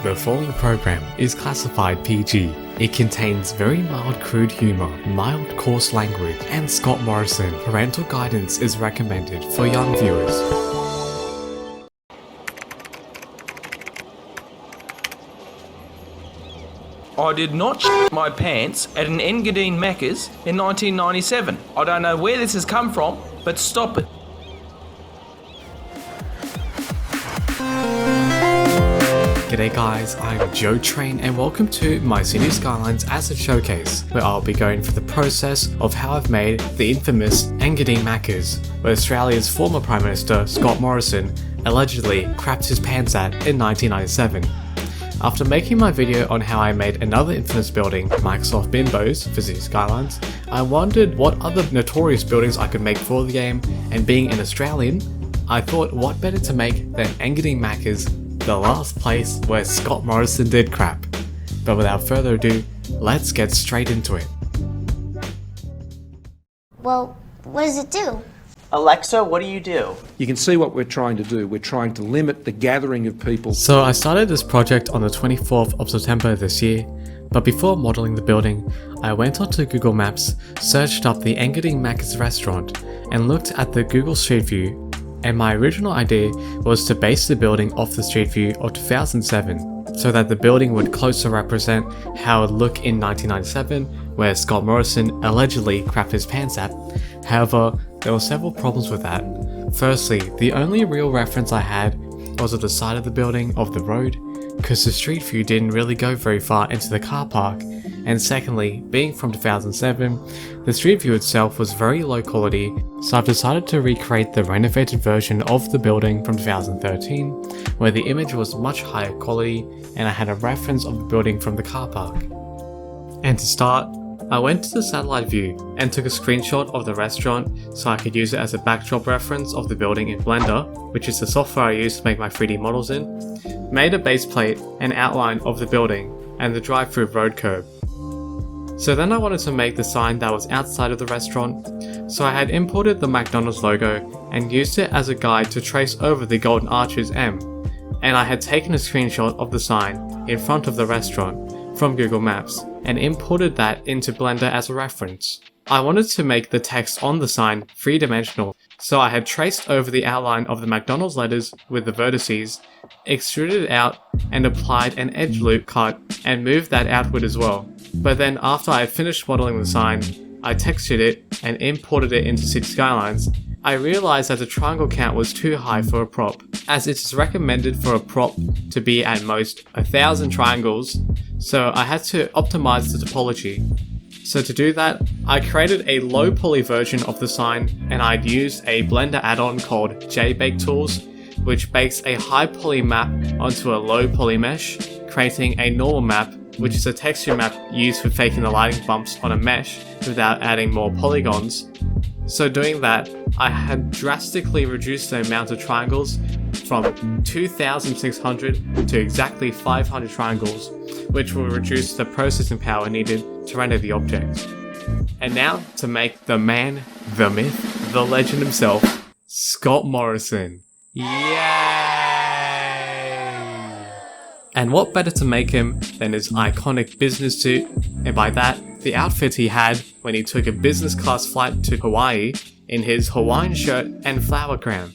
The following program is classified PG. It contains very mild crude humor, mild coarse language, and Scott Morrison. Parental guidance is recommended for young viewers. I did not shit my pants at an Engadine Macca's in 1997. I don't know where this has come from, but stop it. G'day guys, I'm Jotrain and welcome to my Cities Skylines Asset Showcase, where I'll be going through the process of how I've made the infamous Engadine Maccas, where Australia's former Prime Minister Scott Morrison allegedly crapped his pants at in 1997. After making my video on how I made another infamous building, Microsoft Bimbos for Cities Skylines, I wondered what other notorious buildings I could make for the game, and being an Australian, I thought what better to make than Engadine Macca's, the last place where Scott Morrison did crap. But without further ado, let's get straight into it. Well, what does it do? Alexa, what do you do? You can see what we're trying to do. We're trying to limit the gathering of people. So I started this project on the 24th of September this year, but before modeling the building, I went onto Google Maps, searched up the Engadine Macca's restaurant, and looked at the Google Street View, and my original idea was to base the building off the street view of 2007, so that the building would closer represent how it would look in 1997, where Scott Morrison allegedly crapped his pants at. However, there were several problems with that. Firstly, the only real reference I had was at the side of the building of the road, because the street view didn't really go very far into the car park, and secondly, being from 2007, the street view itself was very low quality, so I've decided to recreate the renovated version of the building from 2013, where the image was much higher quality and I had a reference of the building from the car park. And to start, I went to the satellite view and took a screenshot of the restaurant so I could use it as a backdrop reference of the building in Blender, which is the software I use to make my 3D models in, made a base plate and outline of the building and the drive-through road curb. So then I wanted to make the sign that was outside of the restaurant, so I had imported the McDonald's logo and used it as a guide to trace over the Golden Arches M, and I had taken a screenshot of the sign in front of the restaurant from Google Maps and imported that into Blender as a reference. I wanted to make the text on the sign three-dimensional, so I had traced over the outline of the McDonald's letters with the vertices, extruded it out and applied an edge loop cut and moved that outward as well. But then after I had finished modeling the sign, I textured it and imported it into Cities Skylines. I realized that the triangle count was too high for a prop, as it is recommended for a prop to be at most 1,000 triangles, so I had to optimize the topology. So to do that, I created a low poly version of the sign, and I'd used a Blender add-on called JBake Tools, which bakes a high poly map onto a low poly mesh, creating a normal map, which is a texture map used for faking the lighting bumps on a mesh without adding more polygons. So doing that, I had drastically reduced the amount of triangles from 2,600 to exactly 500 triangles, which will reduce the processing power needed to render the object. And now to make the man, the myth, the legend himself, Scott Morrison. Yay! And what better to make him than his iconic business suit, and by that, the outfit he had when he took a business class flight to Hawaii in his Hawaiian shirt and flower crown.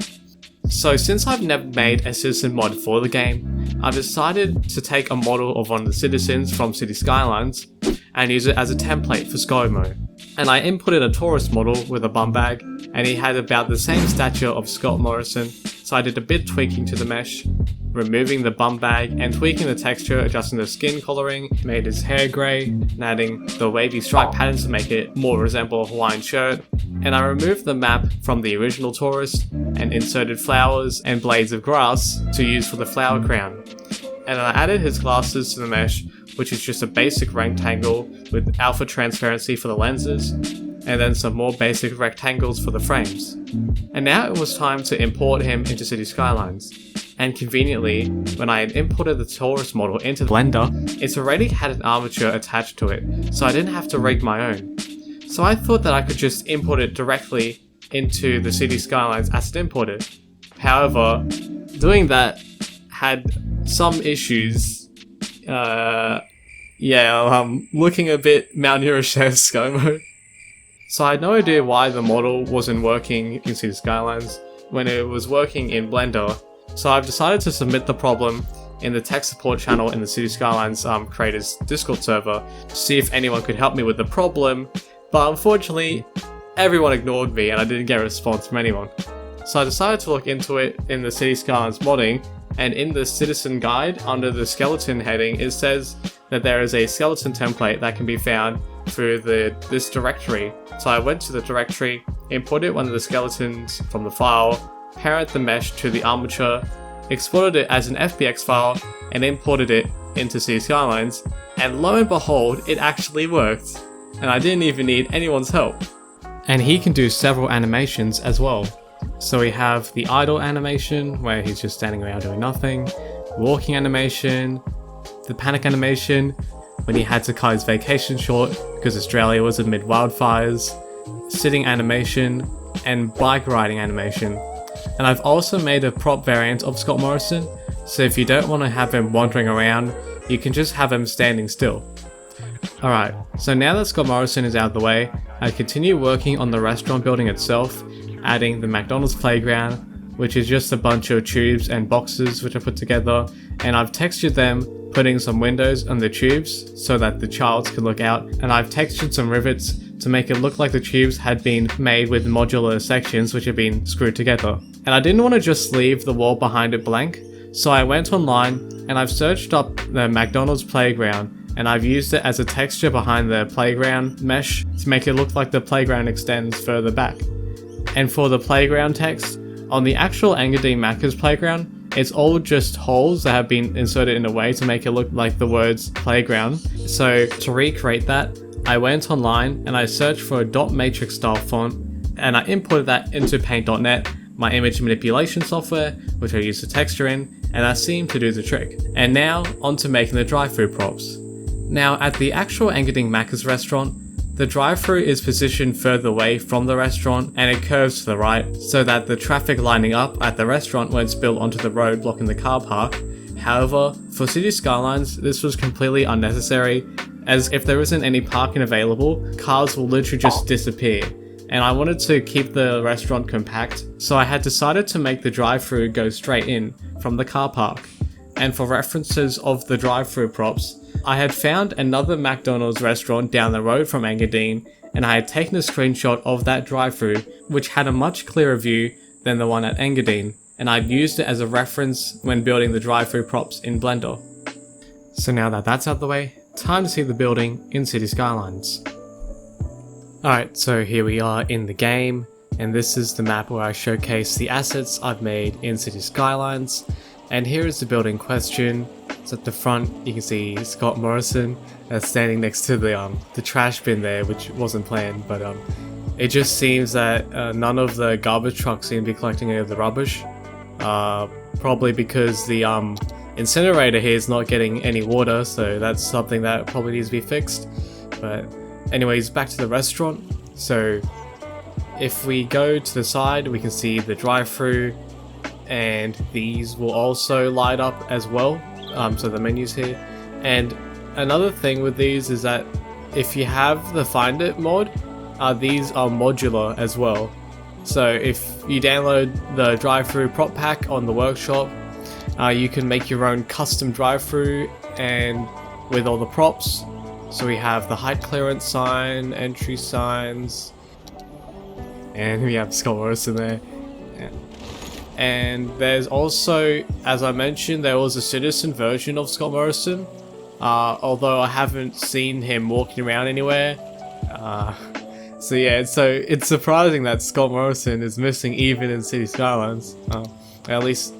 So since I've never made a citizen mod for the game, I've decided to take a model of one of the citizens from Cities Skylines and use it as a template for Scomo. And I inputted a tourist model with a bum bag, and he had about the same stature of Scott Morrison, so I did a bit tweaking to the mesh, removing the bum bag and tweaking the texture, adjusting the skin coloring, made his hair grey, and adding the wavy stripe patterns to make it more resemble a Hawaiian shirt. And I removed the map from the original tourist and inserted flowers and blades of grass to use for the flower crown. And I added his glasses to the mesh, which is just a basic rectangle with alpha transparency for the lenses, and then some more basic rectangles for the frames. And now it was time to import him into Cities Skylines. And conveniently, when I had imported the tourist model into Blender, it already had an armature attached to it, so I didn't have to rig my own. So I thought that I could just import it directly into the Cities Skylines asset importer. However, doing that had some issues Yeah, I'm looking a bit malnourished, Scomo. So I had no idea why the model wasn't working in Cities Skylines when it was working in Blender. So I've decided to submit the problem in the tech support channel in the Cities Skylines creators Discord server to see if anyone could help me with the problem, but unfortunately everyone ignored me and I didn't get a response from anyone. So I decided to look into it in the Cities Skylines modding, and in the citizen guide under the skeleton heading it says that there is a skeleton template that can be found through this directory. So I went to the directory, imported one of the skeletons from the file, parent the mesh to the armature, exported it as an FBX file, and imported it into Cities Skylines, and lo and behold, it actually worked. And I didn't even need anyone's help. And he can do several animations as well. So we have the idle animation, where he's just standing around doing nothing, walking animation, the panic animation, when he had to cut his vacation short because Australia was amid wildfires, sitting animation, and bike riding animation. And I've also made a prop variant of Scott Morrison, so if you don't want to have him wandering around, you can just have him standing still. Alright, so now that Scott Morrison is out of the way, I continue working on the restaurant building itself, adding the McDonald's playground, which is just a bunch of tubes and boxes which I put together, and I've textured them, putting some windows on the tubes so that the child can look out, and I've textured some rivets to make it look like the tubes had been made with modular sections which have been screwed together. And I didn't want to just leave the wall behind it blank, so I went online and I've searched up the McDonald's playground, and I've used it as a texture behind the playground mesh to make it look like the playground extends further back. And for the playground text, on the actual Engadine Macca's playground, it's all just holes that have been inserted in a way to make it look like the words playground. So to recreate that, I went online and I searched for a dot matrix style font, and I imported that into paint.net, my image manipulation software, which I use the texture in, and that seemed to do the trick. And now, on to making the drive-thru props. Now, at the actual Engadine Macca's restaurant, the drive-thru is positioned further away from the restaurant and it curves to the right so that the traffic lining up at the restaurant won't spill onto the road blocking the car park. However, for Cities Skylines, this was completely unnecessary, as if there isn't any parking available, cars will literally just disappear. And I wanted to keep the restaurant compact, so I had decided to make the drive-thru go straight in from the car park. And for references of the drive-thru props, I had found another McDonald's restaurant down the road from Engadine, and I had taken a screenshot of that drive-thru, which had a much clearer view than the one at Engadine, and I'd used it as a reference when building the drive-thru props in Blender. So now that that's out of the way, time to see the building in Cities Skylines. Alright, so here we are in the game, and this is the map where I showcase the assets I've made in Cities Skylines, and here is the building question. So at the front you can see Scott Morrison standing next to the trash bin there, which wasn't planned, but it just seems that none of the garbage trucks seem to be collecting any of the rubbish, probably because the incinerator here is not getting any water, so that's something that probably needs to be fixed. But anyways, back to the restaurant. So if we go to the side, we can see the drive-thru, and these will also light up as well. So the menus here. And another thing with these is that if you have the Find It mod, these are modular as well. So if you download the drive-thru prop pack on the workshop, you can make your own custom drive-thru and with all the props. So we have the height clearance sign, entry signs, and we have Scott Morrison there. And there's also, as I mentioned, there was a citizen version of Scott Morrison, although I haven't seen him walking around anywhere. So yeah, so it's surprising that Scott Morrison is missing even in Cities Skylines. At least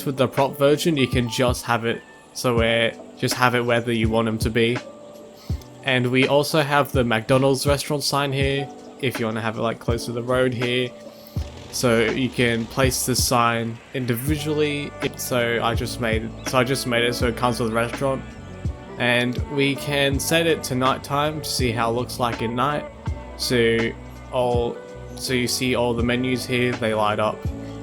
with the prop version, you can just have it whether you want him to be. And we also have the McDonald's restaurant sign here, if you want to have it like close to the road here. So you can place this sign individually. So I just made it so it comes with the restaurant, and we can set it to nighttime to see how it looks like at night. So you see all the menus here, they light up,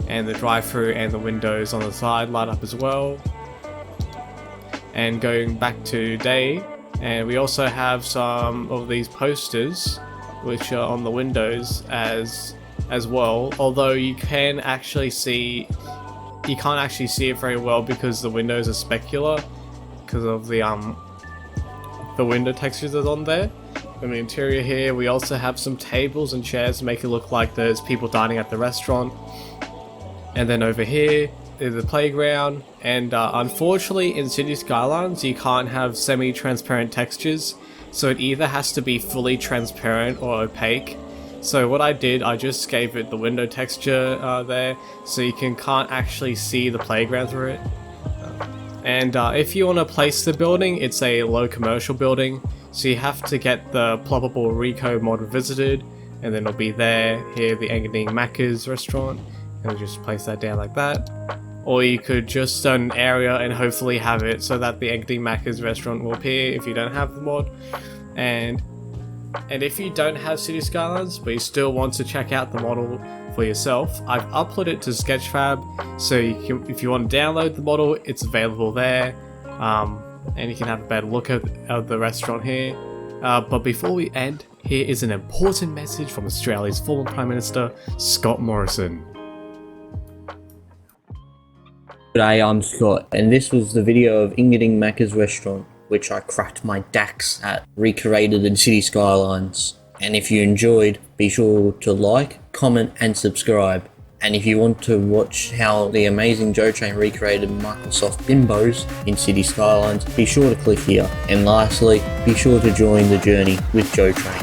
and the drive-thru and the windows on the side light up as well. and going back to day, and we also have some of these posters which are on the windows as well, although you can't actually see it very well because the windows are specular because of the window textures that's on there. In the interior here, we also have some tables and chairs to make it look like there's people dining at the restaurant. And then over here is the playground, and unfortunately in Cities Skylines you can't have semi-transparent textures, so it either has to be fully transparent or opaque. So what I did, I just gave it the window texture there, so you can't actually see the playground through it. And if you want to place the building, it's a low commercial building, so you have to get the ploppable Rico mod visited, and then it'll be there, here the Engadine Macca's restaurant, and we'll just place that down like that. Or you could just start an area and hopefully have it so that the Engadine Macca's restaurant will appear if you don't have the mod. And if you don't have Cities Skylines, but you still want to check out the model for yourself, I've uploaded it to Sketchfab, so if you want to download the model, it's available there, and you can have a better look at the restaurant here. But before we end, here is an important message from Australia's former Prime Minister, Scott Morrison. G'day, I'm Scott, and this was the video of Engadine Macca's restaurant, which I cracked my dax at, recreated in Cities Skylines. And if you enjoyed, be sure to like, comment and subscribe. And if you want to watch how the amazing Jotrain recreated Microsoft bimbos in Cities Skylines, be sure to click here. And lastly, be sure to join the journey with Jotrain.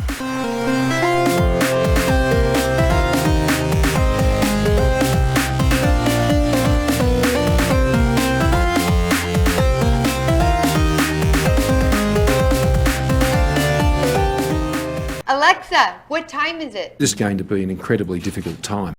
Alexa, what time is it? This is going to be an incredibly difficult time.